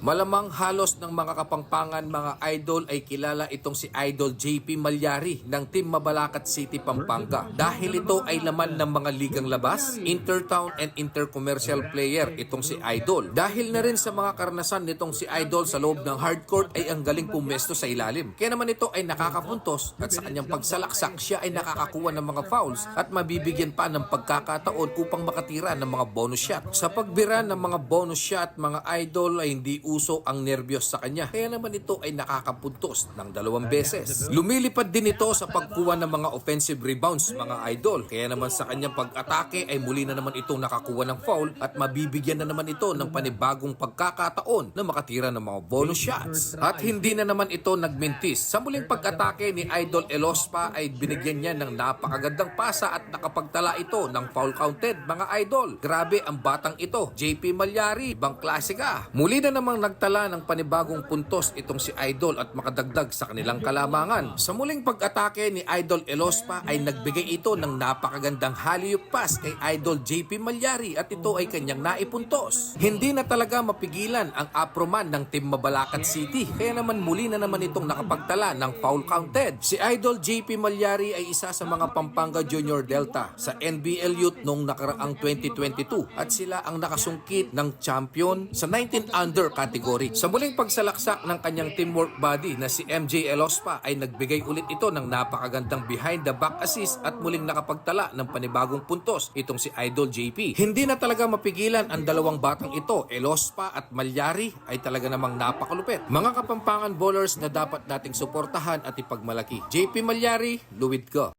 Malamang halos ng mga kapangpangan mga idol ay kilala itong si Idol JP Malyari ng Team Mabalacat City, Pampanga. Dahil ito ay laman ng mga ligang labas, intertown and intercommercial player itong si Idol. Dahil na rin sa mga karanasan nitong si Idol sa loob ng hardcourt ay ang galing pumesto sa ilalim. Kaya naman ito ay nakakapuntos at sa kanyang pagsalaksak siya ay nakakakuha ng mga fouls at mabibigyan pa ng pagkakataon upang makatira ng mga bonus shot. Sa pagbira ng mga bonus shot mga idol ay hindi uso ang nerbiyos sa kanya. Kaya naman ito ay nakakapuntos ng 2 beses. Lumilipad din ito sa pagkuha ng mga offensive rebounds mga idol. Kaya naman sa kanyang pag-atake ay muli na naman itong nakakuha ng foul at mabibigyan na naman ito ng panibagong pagkakataon na makatira ng mga bonus shots. At hindi na naman ito nagmintis. Sa muling pag-atake ni Idol Elospa ay binigyan niya ng napakagandang pasa at nakapagtala ito ng foul counted mga idol. Grabe ang batang ito. JP Malyari, ibang klase ka. Muli na namang nagtala ng panibagong puntos itong si Idol at makadagdag sa kanilang kalamangan. Sa muling pag-atake ni Idol Elospa ay nagbigay ito ng napakagandang alley-oop pass kay Idol JP Malyari at ito ay kanyang naipuntos. Hindi na talaga mapigilan ang Afroman ng Team Mabalacat City. Kaya naman muli na naman itong nakapagtala ng foul counted. Si Idol JP Malyari ay isa sa mga Pampanga Junior Delta sa NBL Youth noong nakaraang 2022 at sila ang nakasungkit ng champion sa 19 under category. Sa muling pagsalaksak ng kanyang teamwork body na si MJ Elospa ay nagbigay ulit ito ng napakagandang behind the back assist at muling nakapagtala ng panibagong puntos itong si Idol JP. Hindi na talaga mapigilan ang dalawang batang ito, Elospa at Malyari ay talaga namang napakalupit. Mga kapampangan bowlers na dapat nating suportahan at ipagmalaki. JP Malyari, luwid ka.